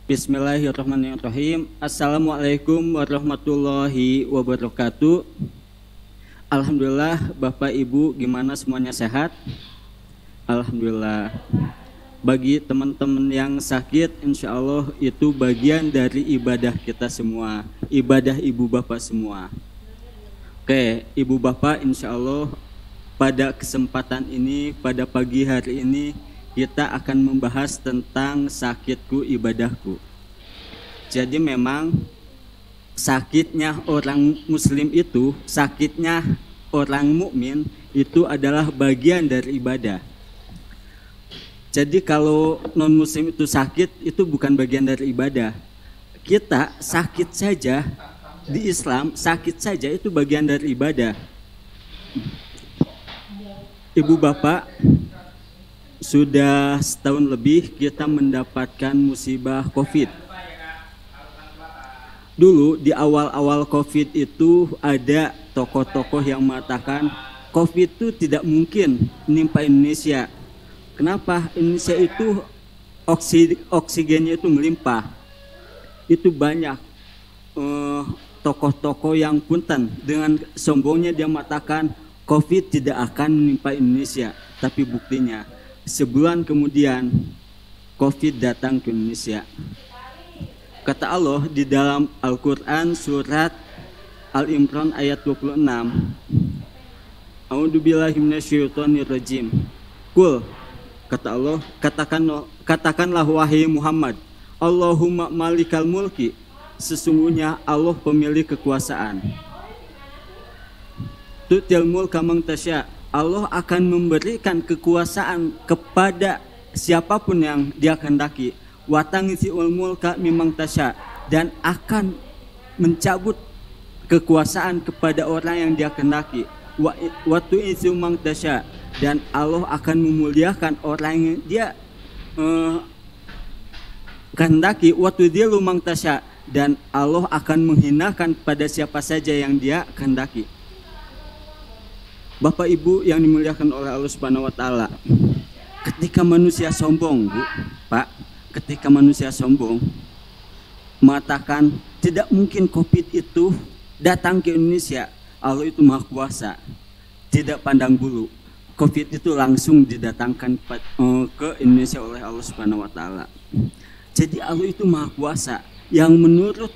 Bismillahirrahmanirrahim. Assalamualaikum warahmatullahi wabarakatuh. Alhamdulillah, Bapak Ibu gimana semuanya sehat? Alhamdulillah. Bagi teman-teman yang sakit, insya Allah itu bagian dari ibadah kita semua, ibadah Ibu Bapak semua. Oke, Ibu Bapak, insya Allah pada kesempatan ini, pada pagi hari ini kita akan membahas tentang sakitku ibadahku. Jadi memang sakitnya orang muslim itu, sakitnya orang mukmin itu adalah bagian dari ibadah. Jadi kalau non muslim itu sakit, itu bukan bagian dari ibadah. Kita sakit saja di Islam, sakit saja itu bagian dari ibadah. Ibu Bapak, sudah setahun lebih kita mendapatkan musibah COVID. Dulu di awal-awal COVID itu ada tokoh-tokoh yang mengatakan COVID itu tidak mungkin menimpa Indonesia. Kenapa? Indonesia itu oksigennya itu melimpah. Itu banyak tokoh-tokoh yang punten dengan sombongnya dia mengatakan COVID tidak akan menimpa Indonesia. Tapi buktinya sebulan kemudian COVID datang ke Indonesia. Kata Allah di dalam Al-Quran surat Al-Imran ayat 26. A'udzubillahi minasyaitonirrajim. Qul, kata Allah, katakanlah wahai Muhammad, Allahumma malikal mulki, sesungguhnya Allah pemilik kekuasaan. Tu'til mulka man tasya, Allah akan memberikan kekuasaan kepada siapapun yang dia kehendaki. Wa tanzi'ul mulka mimman tasya, dan akan mencabut kekuasaan kepada orang yang dia kehendaki. Wa tu'izzu man tasya, dan Allah akan memuliakan orang yang dia kehendaki. Wa tudhillu man tasya, dan Allah akan menghinakan pada siapa saja yang dia kehendaki. Bapak Ibu yang dimuliakan oleh Allah Subhanahu wa taala. Ketika manusia sombong, Bu, Pak, ketika manusia sombong mengatakan tidak mungkin COVID itu datang ke Indonesia, Allah itu Maha Kuasa. Tidak pandang bulu. COVID itu langsung didatangkan ke Indonesia oleh Allah Subhanahu wa taala. Jadi Allah itu Maha Kuasa yang menurut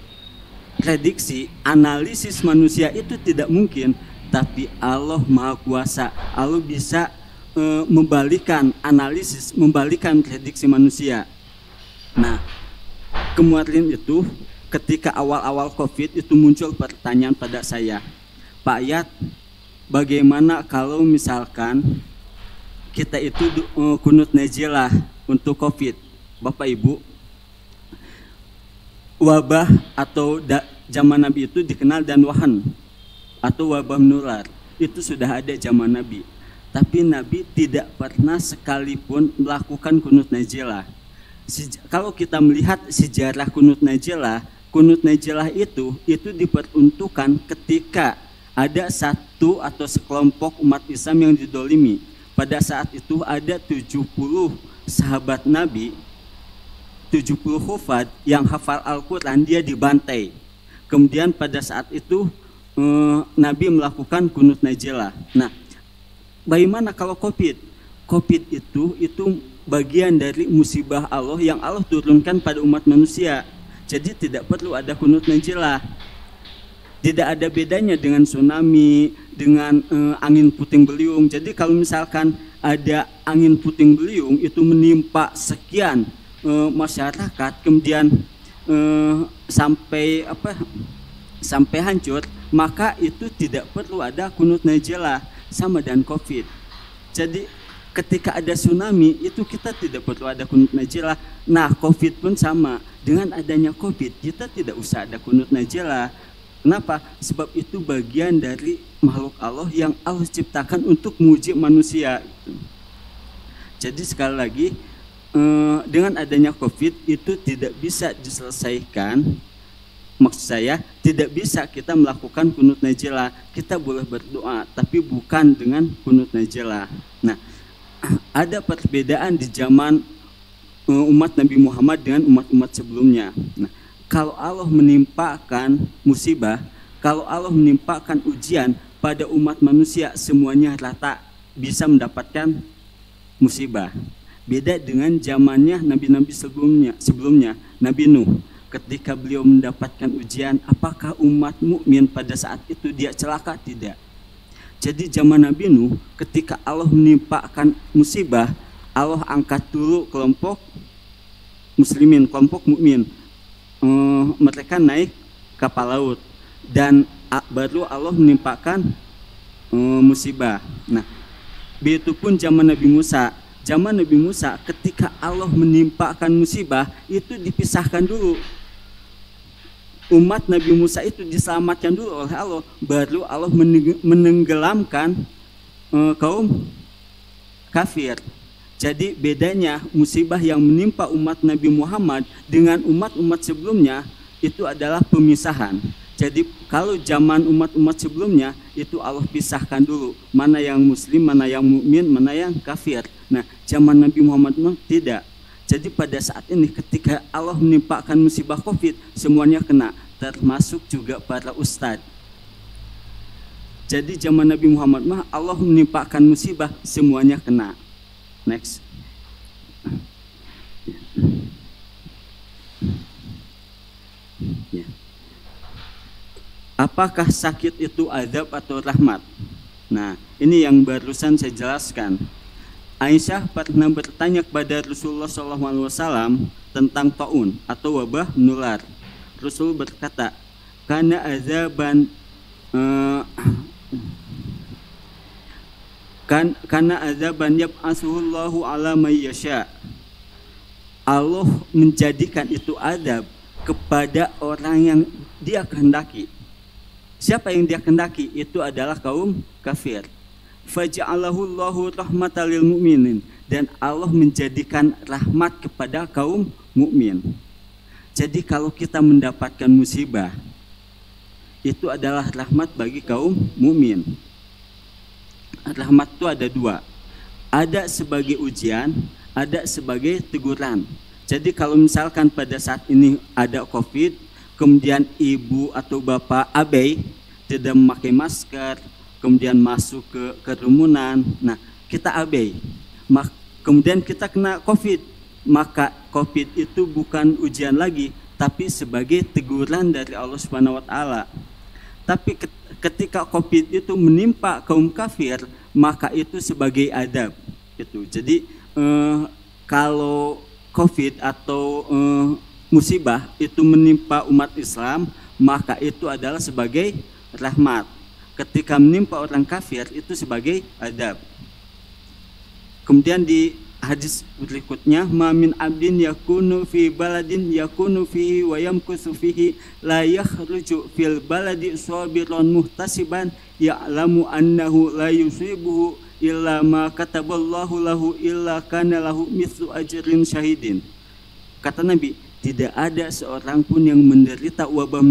prediksi analisis manusia itu tidak mungkin. Tapi Allah Maha Kuasa, Allah bisa membalikan analisis, membalikan prediksi manusia. Nah, kemarin itu ketika awal-awal COVID itu muncul pertanyaan pada saya, Pak Ayat, bagaimana kalau misalkan kita itu kunut najilah untuk COVID? Bapak Ibu, wabah atau zaman Nabi itu dikenal danwahan atau wabah menular, itu sudah ada zaman Nabi. Tapi Nabi tidak pernah sekalipun melakukan kunut najilah. Kalau kita melihat sejarah kunut najilah itu diperuntukkan ketika ada satu atau sekelompok umat Islam yang didolimi. Pada saat itu ada 70 sahabat Nabi, 70 hufad yang hafal Al-Quran, dia dibantai. Kemudian pada saat itu Nabi melakukan kunut najilah. Nah, bagaimana kalau COVID? COVID itu bagian dari musibah Allah yang Allah turunkan pada umat manusia. Jadi tidak perlu ada kunut najilah. Tidak ada bedanya dengan tsunami, dengan angin puting beliung. Jadi kalau misalkan ada angin puting beliung itu menimpa sekian masyarakat, kemudian sampai hancur, maka itu tidak perlu ada kunut najilah. Sama dengan COVID. Jadi ketika ada tsunami itu kita tidak perlu ada kunut najilah. Nah, COVID pun sama. Dengan adanya COVID kita tidak usah ada kunut najilah. Kenapa? Sebab itu bagian dari makhluk Allah yang Allah ciptakan untuk menguji manusia. Jadi sekali lagi, dengan adanya COVID itu tidak bisa diselesaikan. Maksud saya, tidak bisa kita melakukan kunut najilah. Kita boleh berdoa, tapi bukan dengan kunut najilah. Nah, ada perbedaan di zaman umat Nabi Muhammad dengan umat-umat sebelumnya. Nah, kalau Allah menimpakan musibah, kalau Allah menimpakan ujian pada umat manusia, semuanya rata bisa mendapatkan musibah. Beda dengan zamannya nabi-nabi sebelumnya Nabi Nuh, ketika beliau mendapatkan ujian, apakah umat mukmin pada saat itu dia celaka? Tidak. Jadi zaman Nabi Nuh, ketika Allah menimpakan musibah, Allah angkat dulu kelompok muslimin, kelompok mukmin. Mereka naik kapal laut dan baru Allah menimpakan musibah. Nah, begitu pun zaman Nabi Musa. Zaman Nabi Musa, ketika Allah menimpakan musibah, itu dipisahkan dulu. Umat Nabi Musa itu diselamatkan dulu oleh Allah, baru Allah menenggelamkan kaum kafir. Jadi bedanya musibah yang menimpa umat Nabi Muhammad dengan umat-umat sebelumnya itu adalah pemisahan. Jadi kalau zaman umat-umat sebelumnya itu Allah pisahkan dulu mana yang muslim, mana yang mukmin, mana yang kafir. Nah, zaman Nabi Muhammad tidak. Jadi pada saat ini ketika Allah menimpakan musibah Covid, semuanya kena, termasuk juga para ustadz. Jadi zaman Nabi Muhammad Allah menimpakan musibah, semuanya kena. Next. Ya. Apakah sakit itu azab atau rahmat? Nah, ini yang barusan saya jelaskan. Aisyah pernah bertanya kepada Rasulullah SAW tentang taun atau wabah menular. Rasul berkata, "Kana azaban karena azaban yab'asuhullahu ala may yasha." Allah menjadikan itu azab kepada orang yang dia kehendaki. Siapa yang dia kehendaki? Itu adalah kaum kafir. Faja'alahu Allahu rahmatan lil mu'minin, dan Allah menjadikan rahmat kepada kaum mukmin. Jadi kalau kita mendapatkan musibah, itu adalah rahmat bagi kaum mukmin. Rahmat itu ada dua, ada sebagai ujian, ada sebagai teguran. Jadi kalau misalkan pada saat ini ada COVID, kemudian ibu atau bapak abai, tidak memakai masker, kemudian masuk ke kerumunan, nah kita abai, kemudian kita kena COVID, maka COVID itu bukan ujian lagi, tapi sebagai teguran dari Allah Subhanahu wa Ta'ala. Tapi ketika COVID itu menimpa kaum kafir, maka itu sebagai adab. Itu. Jadi kalau COVID atau musibah itu menimpa umat Islam, maka itu adalah sebagai rahmat. Ketika menimpa orang kafir itu sebagai adab. Kemudian di hadis berikutnya, ma min abdin yakunu fi baladin yakunu fihi wa yamkusu fihi la yakhruju fil baladi sabiran muhtasiban ya'lamu annahu la yusibuhu illa ma kataballahu lahu illa kana lahu mithlu ajrin syahidin. Kata Nabi, tidak ada seorang pun yang menderita wabah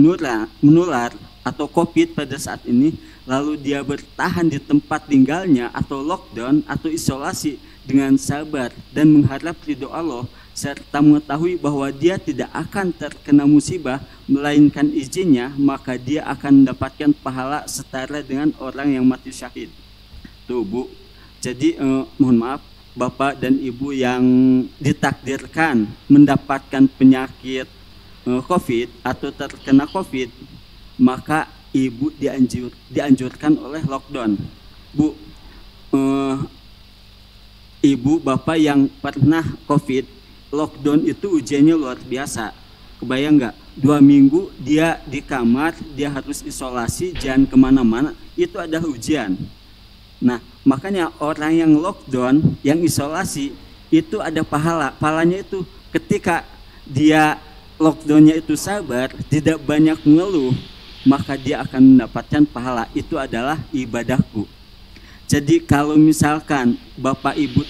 menular atau COVID pada saat ini, lalu dia bertahan di tempat tinggalnya atau lockdown atau isolasi dengan sabar dan mengharap ridho Allah, serta mengetahui bahwa dia tidak akan terkena musibah melainkan izinnya, maka dia akan mendapatkan pahala setara dengan orang yang mati syahid. Tuh Bu, jadi mohon maaf Bapak dan Ibu yang ditakdirkan mendapatkan penyakit COVID atau terkena COVID, maka Ibu dianjurkan oleh lockdown. Bu, Ibu Bapak yang pernah COVID, lockdown itu ujiannya luar biasa. Kebayang nggak? 2 minggu dia di kamar, dia harus isolasi, jangan kemana-mana, itu adalah ujian. Nah, makanya orang yang lockdown, yang isolasi, itu ada pahala. Pahalanya itu ketika dia lockdownnya itu sabar, tidak banyak mengeluh, maka dia akan mendapatkan pahala. Itu adalah ibadahku. Jadi kalau misalkan Bapak Ibu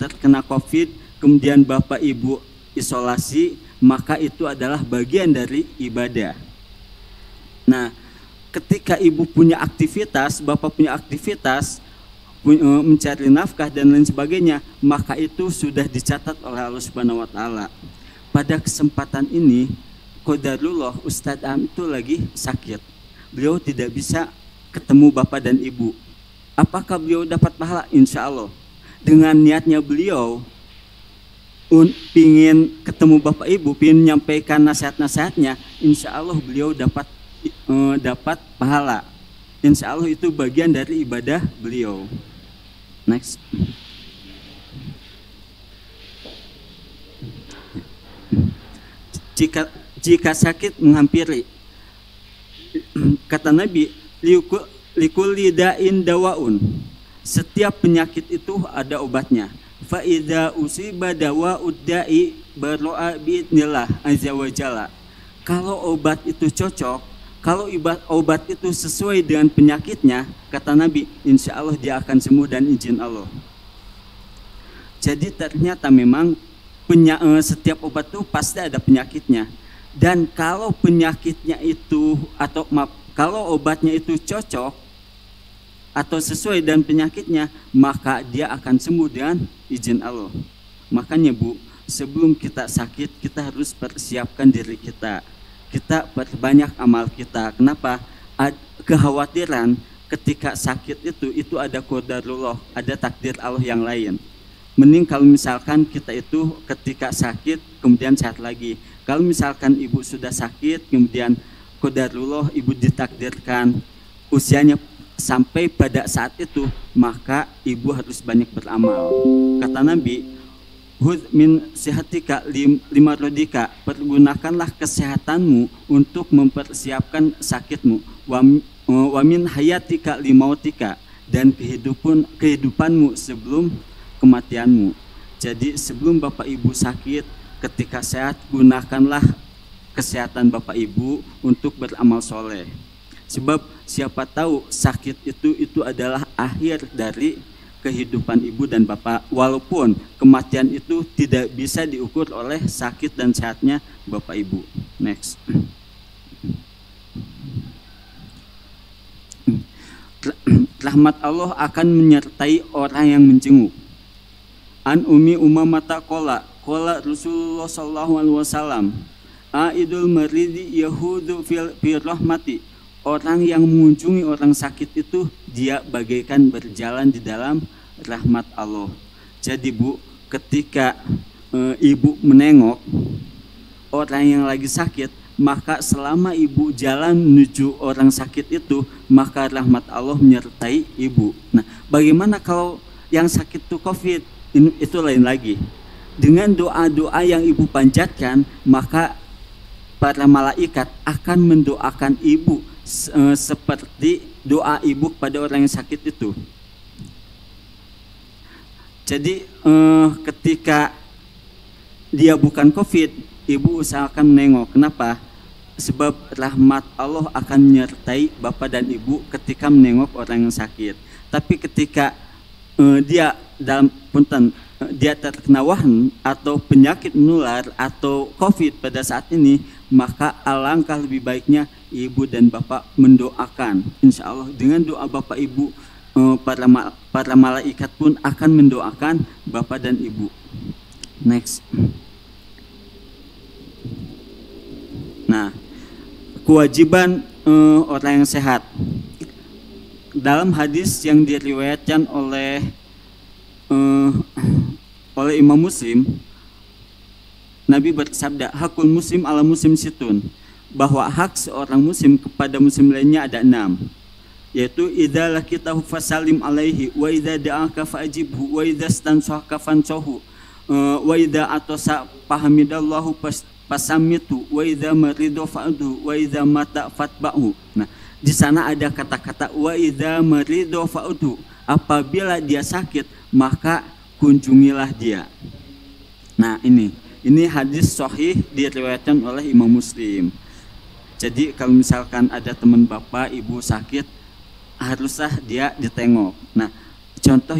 terkena COVID, kemudian Bapak Ibu isolasi, maka itu adalah bagian dari ibadah. Nah, ketika Ibu punya aktivitas, Bapak punya aktivitas, mencari nafkah dan lain sebagainya, maka itu sudah dicatat oleh Allah Subhanahu wa taala. Pada kesempatan ini qadarullah Ustadz Am itu lagi sakit. Beliau tidak bisa ketemu bapak dan ibu. Apakah beliau dapat pahala? Insya Allah. Dengan niatnya beliau pingin ketemu bapak ibu, pingin menyampaikan nasihat-nasihatnya, insya Allah beliau dapat pahala. Insya Allah itu bagian dari ibadah beliau. Next. Jika sakit menghampiri, kata Nabi, likulli da'in dawaun. Setiap penyakit itu ada obatnya. Fa idza usiba dawa'ud da'i baro'a bi'idznillah azza wa jalla. Kalau obat itu cocok, kalau obat itu sesuai dengan penyakitnya, kata Nabi, insya Allah dia akan sembuh dan izin Allah. Jadi ternyata memang setiap obat itu pasti ada penyakitnya. Dan kalau penyakitnya itu kalau obatnya itu cocok atau sesuai dengan penyakitnya, maka dia akan sembuh dengan izin Allah. Makanya Bu, sebelum kita sakit, kita harus persiapkan diri kita. Kita perbanyak amal kita. Kenapa? Kekhawatiran ketika sakit itu ada qadarullah, ada takdir Allah yang lain. Mending kalau misalkan kita itu ketika sakit kemudian sehat lagi. Kalau misalkan ibu sudah sakit kemudian qadarullah ibu ditakdirkan usianya sampai pada saat itu, maka ibu harus banyak beramal. Kata Nabi, hud min sihatika lima rodika, pergunakanlah kesehatanmu untuk mempersiapkan sakitmu. Wa min hayatika limautika, dan kehidupanmu sebelum kematianmu. Jadi sebelum bapak ibu sakit, ketika sehat, gunakanlah kesehatan bapak ibu untuk beramal soleh. Sebab siapa tahu sakit itu adalah akhir dari kehidupan ibu dan bapak. Walaupun kematian itu tidak bisa diukur oleh sakit dan sehatnya bapak ibu. Next. Rahmat Allah akan menyertai orang yang menjenguk. An Ummi Umamata qala Rasulullah sallallahu alaihi wasallam, aidul maridi yahudu fi rahmati. Orang yang mengunjungi orang sakit itu dia bagaikan berjalan di dalam rahmat Allah. Jadi Bu, ketika ibu menengok orang yang lagi sakit, maka selama ibu jalan menuju orang sakit itu, maka rahmat Allah menyertai ibu. Nah, bagaimana kalau yang sakit itu COVID? Itu lain lagi. Dengan doa-doa yang ibu panjatkan, maka para malaikat akan mendoakan ibu seperti doa ibu pada orang yang sakit itu. Jadi ketika dia bukan COVID, ibu usahakan menengok. Kenapa? Sebab rahmat Allah akan menyertai bapak dan ibu ketika menengok orang yang sakit. Tapi ketika dia dia terkena wahan atau penyakit menular atau COVID pada saat ini, maka alangkah lebih baiknya ibu dan bapak mendoakan. Insya Allah dengan doa bapak ibu, para malaikat pun akan mendoakan bapak dan ibu. Next. Nah, kewajiban orang yang sehat. Dalam hadis yang diriwayatkan oleh Imam Muslim, Nabi bersabda, hakul muslim ala muslim situn, bahwa hak seorang muslim kepada muslim lainnya ada 6, yaitu idza lakitahu fasalim alaihi, wa idza da'aka fa'ajibhu, wa idza stansahaka fansahu, wa idza atasa fahamidallahu pasamitu, wa idza maridu fa'udhu, wa idza mata fatba'hu. Nah, di sana ada kata-kata wa idza maridu fa'udhu, apabila dia sakit maka kunjungilah dia. Nah, ini hadis sahih diriwayatkan oleh Imam Muslim. Jadi kalau misalkan ada teman bapak ibu sakit, haruslah dia ditengok. Nah, contoh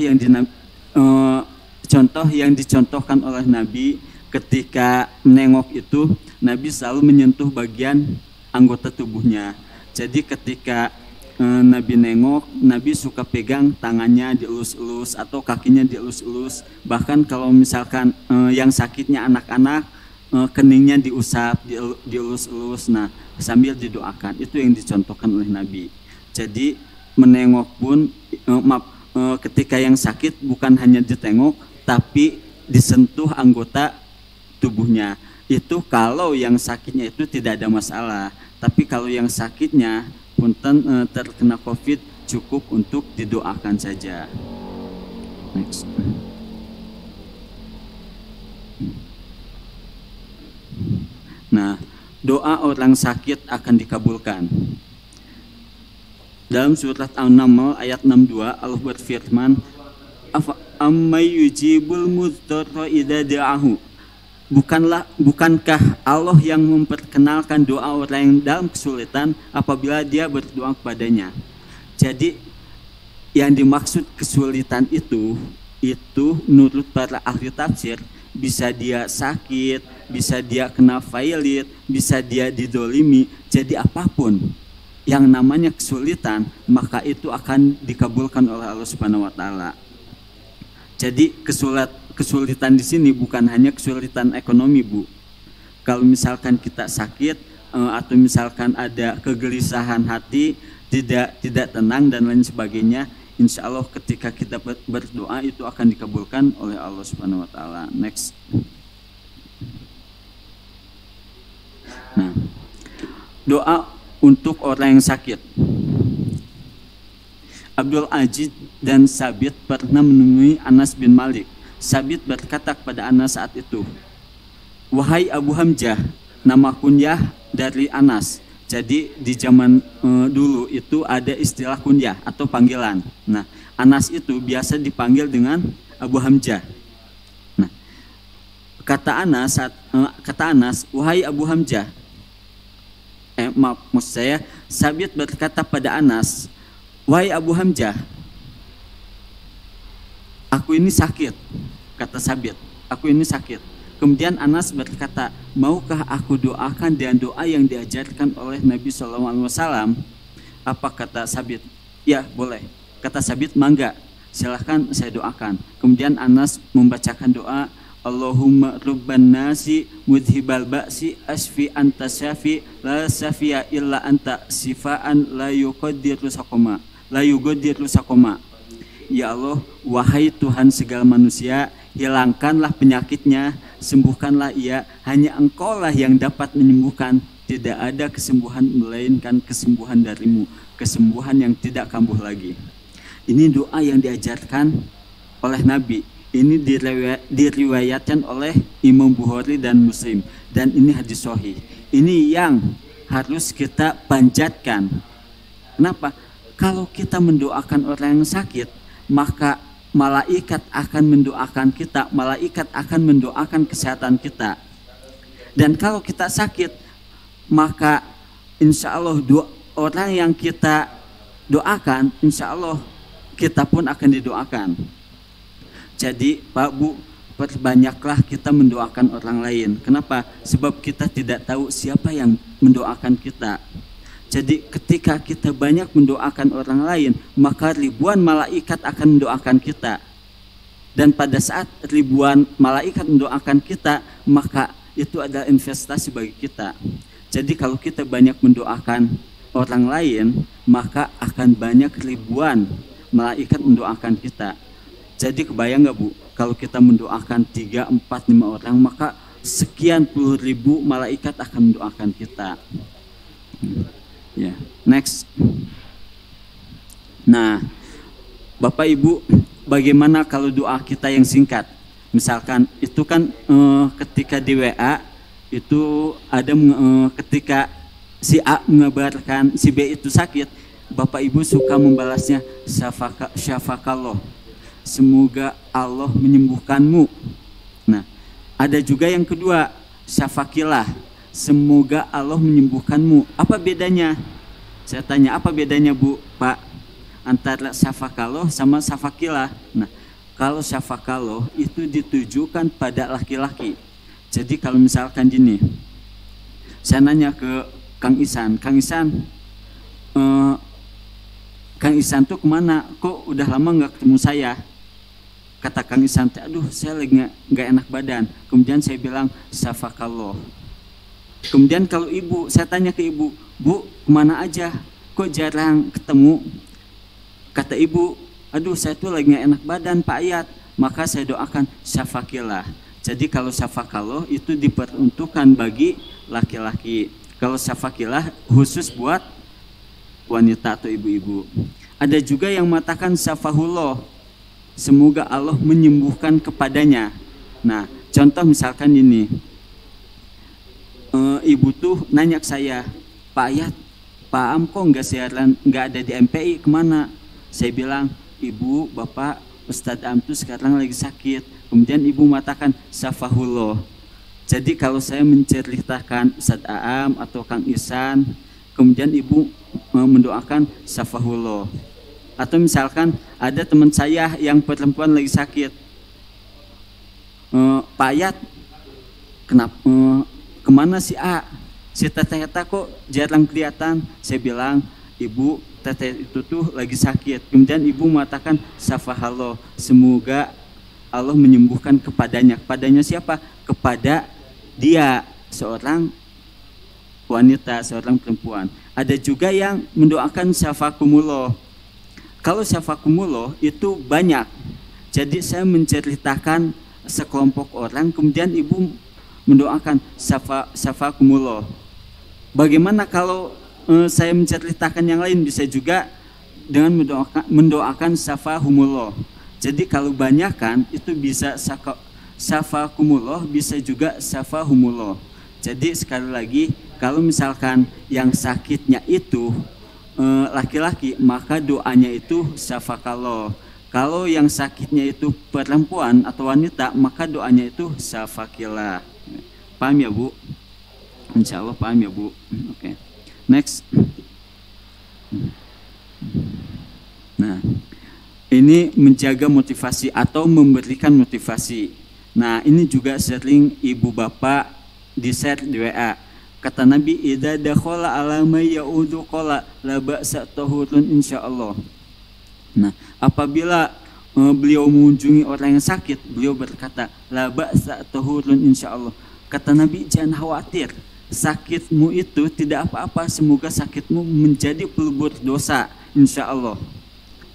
yang dicontohkan oleh Nabi ketika menengok itu, Nabi selalu menyentuh bagian anggota tubuhnya. Jadi ketika Nabi nengok, Nabi suka pegang tangannya dielus-elus atau kakinya dielus-elus. Bahkan kalau misalkan yang sakitnya anak-anak, keningnya diusap, dielus-elus, nah sambil didoakan. Itu yang dicontohkan oleh Nabi. Jadi menengok pun ketika yang sakit bukan hanya ditengok, tapi disentuh anggota tubuhnya. Itu kalau yang sakitnya itu tidak ada masalah. Tapi kalau yang sakitnya punten terkena COVID, cukup untuk didoakan saja. Next. Nah, doa orang sakit akan dikabulkan. Dalam surat An-Naml ayat 62 Allah berfirman, "Ammay yujibul mudtarra idza da'ahu." Bukankah Allah yang memperkenalkan doa orang yang dalam kesulitan apabila dia berdoa kepadanya? Jadi yang dimaksud kesulitan itu menurut para ahli tafsir, bisa dia sakit, bisa dia kena violet, bisa dia didolimi. Jadi apapun yang namanya kesulitan, maka itu akan dikabulkan oleh Allah Subhanahu wa taala. Jadi kesulitan di sini bukan hanya kesulitan ekonomi, Bu. Kalau misalkan kita sakit atau misalkan ada kegelisahan hati, tidak tenang dan lain sebagainya, insya Allah ketika kita berdoa itu akan dikabulkan oleh Allah Subhanahu wa taala. Next. Nah, doa untuk orang yang sakit. Abdul Aziz dan Sabit pernah menemui Anas bin Malik. Sabit berkata kepada Anas saat itu, "Wahai Abu Hamzah," nama kunyah dari Anas. Jadi di zaman dulu itu ada istilah kunyah atau panggilan. Nah, Anas itu biasa dipanggil dengan Abu Hamzah. Nah, kata Anas, "Wahai Abu Hamzah," maksud saya, Sabit berkata pada Anas, "Wahai Abu Hamzah, aku ini sakit." Kata Sabit, "Aku ini sakit." Kemudian Anas berkata, "Maukah aku doakan dengan doa yang diajarkan oleh Nabi SAW?" Apa kata Sabit? "Ya, boleh." Kata Sabit, "Mangga, silahkan saya doakan." Kemudian Anas membacakan doa, "Allahumma rubban nasi mudhibal ba'si asfi anta syafi la syafi'a illa anta sifaan la yuqaddiru sakoma." Ya Allah, wahai Tuhan segala manusia, hilangkanlah penyakitnya, sembuhkanlah ia, hanya Engkaulah yang dapat menyembuhkan, tidak ada kesembuhan melainkan kesembuhan darimu, kesembuhan yang tidak kambuh lagi. Ini doa yang diajarkan oleh Nabi. Ini diriwayatkan oleh Imam Bukhari dan Muslim, dan ini hadis sahih. Ini yang harus kita panjatkan. Kenapa? Kalau kita mendoakan orang yang sakit, maka malaikat akan mendoakan kita, malaikat akan mendoakan kesehatan kita. Dan kalau kita sakit, maka insya Allah orang yang kita doakan, insya Allah kita pun akan didoakan. Jadi Pak Bu, perbanyaklah kita mendoakan orang lain. Kenapa? Sebab kita tidak tahu siapa yang mendoakan kita. Jadi ketika kita banyak mendoakan orang lain, maka ribuan malaikat akan mendoakan kita. Dan pada saat ribuan malaikat mendoakan kita, maka itu adalah investasi bagi kita. Jadi kalau kita banyak mendoakan orang lain, maka akan banyak ribuan malaikat mendoakan kita. Jadi kebayang nggak Bu, kalau kita mendoakan 3, 4, 5 orang, maka sekian puluh ribu malaikat akan mendoakan kita. Ya, next. Nah, Bapak Ibu, bagaimana kalau doa kita yang singkat? Misalkan itu kan ketika di WA itu ada ketika si A mengabarkan si B itu sakit, Bapak Ibu suka membalasnya syafakallah, semoga Allah menyembuhkanmu. Nah, ada juga yang kedua, syafakillah, semoga Allah menyembuhkanmu. Apa bedanya? Saya tanya, apa bedanya Bu, Pak, antara syafakallah sama syafakillah? Nah, kalau syafakaloh itu ditujukan pada laki-laki. Jadi kalau misalkan gini, saya nanya ke Kang Isan, Kang Ihsan tuh kemana? Kok udah lama nggak ketemu saya? Kata Kang Ihsan, aduh saya lagi nggak enak badan. Kemudian saya bilang, syafakallah. Kemudian kalau ibu, saya tanya ke ibu, Bu, kemana aja? Kok jarang ketemu? Kata ibu, aduh saya tuh lagi nggak enak badan Pak Ayat. Maka saya doakan syafakillah. Jadi kalau syafakallah itu diperuntukkan bagi laki-laki. Kalau syafakillah khusus buat wanita atau ibu-ibu. Ada juga yang mengatakan syafahullah, semoga Allah menyembuhkan kepadanya. Nah, contoh misalkan ini, ibu tuh nanya ke saya, Pak Ayat, Pak Am kok nggak ada di MPI, kemana? Saya bilang, ibu, bapak, Ustadz Am tuh sekarang lagi sakit. Kemudian ibu mengatakan syafahullah. Jadi kalau saya menceritakan Ustadz Am atau Kang Ihsan, kemudian ibu mendoakan syafahullah. Atau misalkan ada teman saya yang perempuan lagi sakit, Pak Ayat, kenapa kemana si A? Si teteh kok jarang kelihatan? Saya bilang, ibu, teteh itu tuh lagi sakit. Kemudian ibu mengatakan syafahullah, semoga Allah menyembuhkan kepadanya. Kepadanya siapa? Kepada dia, seorang wanita, seorang perempuan. Ada juga yang mendoakan syafakumullah. Kalau syafakumullah itu banyak. Jadi saya menceritakan sekelompok orang, kemudian ibu mendoakan syafakumullah. Bagaimana kalau saya menceritakan yang lain? Bisa juga dengan mendoakan syafahumullah. Jadi kalau banyak kan itu bisa syafakumullah, bisa juga syafahumullah. Jadi sekali lagi, kalau misalkan yang sakitnya itu laki-laki, maka doanya itu syafakallah. Kalau yang sakitnya itu perempuan atau wanita, maka doanya itu syafakillah. Paham ya Bu? Insya Allah paham ya Bu. Oke. Next. Nah, ini menjaga motivasi atau memberikan motivasi. Nah, ini juga sering ibu bapak di-share di WA. Kata Nabi, idza dakhala ala may ya'udu qala la ba'sa tahurun insyaallah. Nah, apabila beliau mengunjungi orang yang sakit, beliau berkata, la ba'sa tahurun insyaallah. Kata Nabi, jangan khawatir, sakitmu itu tidak apa-apa, semoga sakitmu menjadi pelebur dosa insyaallah.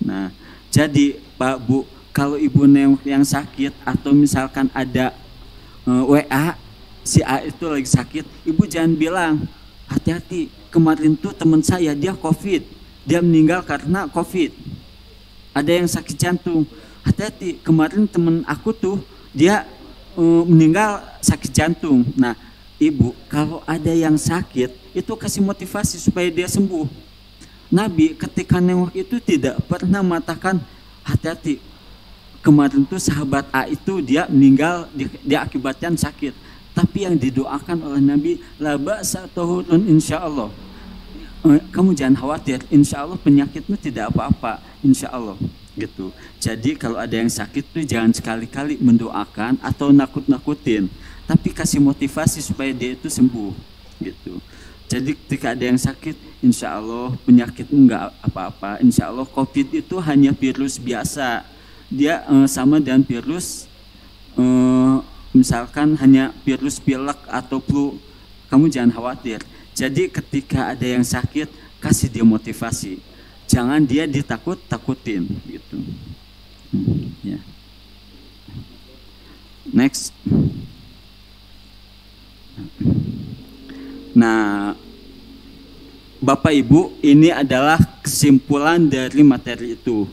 Nah, jadi Pak Bu, kalau ibu nengok yang sakit atau misalkan ada WA si A itu lagi sakit, ibu jangan bilang, hati-hati, kemarin tuh teman saya dia COVID, dia meninggal karena COVID. Ada yang sakit jantung, hati-hati, kemarin teman aku tuh dia meninggal sakit jantung. Nah, ibu, kalau ada yang sakit, itu kasih motivasi supaya dia sembuh. Nabi ketika nengok itu tidak pernah mengatakan, hati-hati, kemarin tuh sahabat A itu dia meninggal diakibatkan sakit. Tapi yang didoakan oleh Nabi, la ba'sa tahurun insyaallah. Kamu jangan khawatir, insyaallah penyakitmu tidak apa-apa, insyaallah. Gitu. Jadi kalau ada yang sakit tuh jangan sekali-kali mendoakan atau nakut-nakutin, tapi kasih motivasi supaya dia itu sembuh. Gitu. Jadi ketika ada yang sakit, insya Allah penyakitmu nggak apa-apa. Insya Allah COVID itu hanya virus biasa. Dia sama dengan virus, misalkan hanya virus pilek atau flu. Kamu jangan khawatir. Jadi ketika ada yang sakit, kasih dia motivasi. Jangan dia ditakut-takutin. Gitu. Ya. Next. Nah, Bapak Ibu, ini adalah kesimpulan dari materi itu.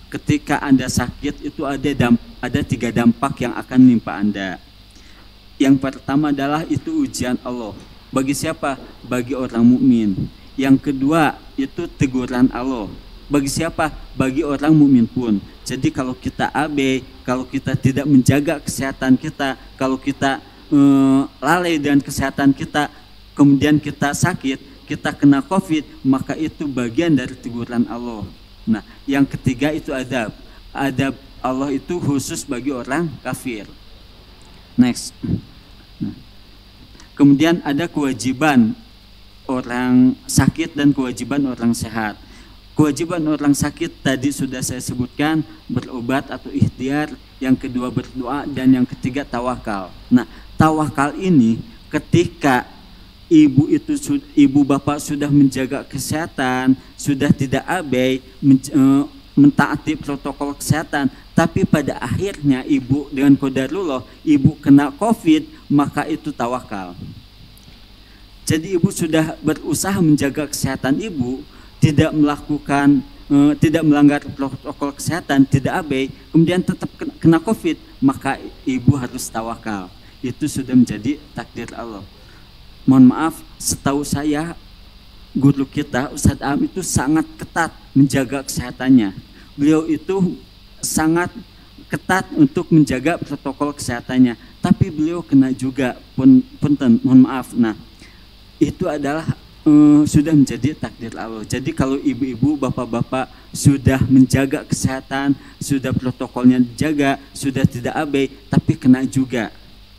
Ketika Anda sakit itu ada 3 dampak yang akan menimpa Anda. Yang pertama adalah itu ujian Allah. Bagi siapa? Bagi orang mukmin. Yang kedua itu teguran Allah. Bagi siapa? Bagi orang mukmin pun. Jadi kalau kita abai, kalau kita tidak menjaga kesehatan kita, kalau kita lalai dengan kesehatan kita, kemudian kita sakit, kita kena COVID, maka itu bagian dari teguran Allah. Nah, yang ketiga itu adab. Adab Allah itu khusus bagi orang kafir. Next. Nah, kemudian ada kewajiban orang sakit dan kewajiban orang sehat. Kewajiban orang sakit tadi sudah saya sebutkan, berobat atau ikhtiar, yang kedua berdoa, dan yang ketiga tawakal. Nah, tawakal ini ketika ibu bapak sudah menjaga kesehatan, sudah tidak abai, mentaati protokol kesehatan, tapi pada akhirnya ibu dengan qadarullah ibu kena COVID, maka itu tawakal. Jadi ibu sudah berusaha menjaga kesehatan ibu, tidak melanggar protokol kesehatan, tidak abai, kemudian tetap kena COVID, maka ibu harus tawakal. Itu sudah menjadi takdir Allah. Mohon maaf, setahu saya guru kita Ustadz Am itu sangat ketat menjaga kesehatannya. Beliau itu sangat ketat untuk menjaga protokol kesehatannya, tapi beliau kena juga, punten, mohon maaf. Nah, itu adalah sudah menjadi takdir Allah. Jadi kalau ibu-ibu, bapak-bapak sudah menjaga kesehatan, sudah protokolnya dijaga, sudah tidak abai, tapi kena juga.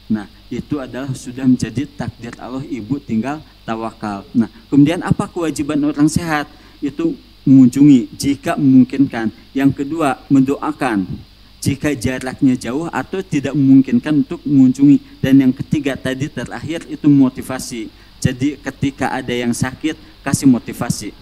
Nah, itu adalah sudah menjadi takdir Allah, ibu tinggal tawakal. Nah, kemudian apa kewajiban orang sehat? Itu mengunjungi jika memungkinkan. Yang kedua, mendoakan jika jaraknya jauh atau tidak memungkinkan untuk mengunjungi. Dan yang ketiga tadi terakhir itu motivasi. Jadi ketika ada yang sakit, kasih motivasi.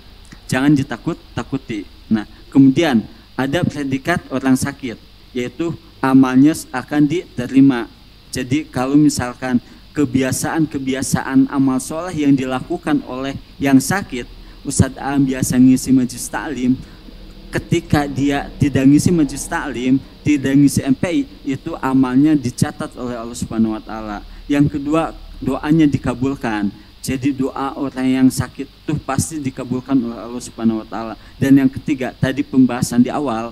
Jangan ditakut-takuti. Nah, kemudian ada predikat orang sakit, yaitu amalnya akan diterima. Jadi kalau misalkan kebiasaan amal soleh yang dilakukan oleh yang sakit, Ustadz Am biasa ngisi majelis taklim, ketika dia tidak ngisi majelis taklim, tidak ngisi MPI, itu amalnya dicatat oleh Allah Subhanahu wa taala. Yang kedua, doanya dikabulkan. Jadi doa orang yang sakit itu pasti dikabulkan oleh Allah Subhanahu wa taala. Dan yang ketiga, tadi pembahasan di awal,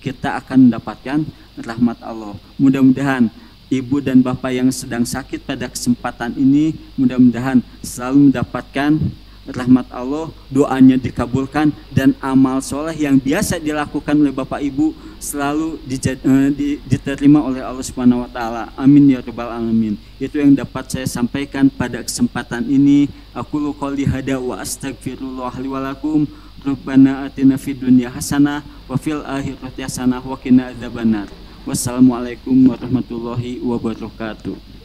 kita akan mendapatkan rahmat Allah. Mudah-mudahan ibu dan bapak yang sedang sakit pada kesempatan ini, mudah-mudahan selalu mendapatkan rahmat Allah, doanya dikabulkan, dan amal soleh yang biasa dilakukan oleh bapak ibu selalu diterima oleh Allah Subhanahu wa taala. Amin ya rabbal alamin. Itu yang dapat saya sampaikan pada kesempatan ini. Aku qouli hada wa astaghfirullah li wa lakum. Rabbana atina fid dunya hasanah wa fil akhirati hasanah wa qina adzabannar. Wassalamualaikum warahmatullahi wabarakatuh.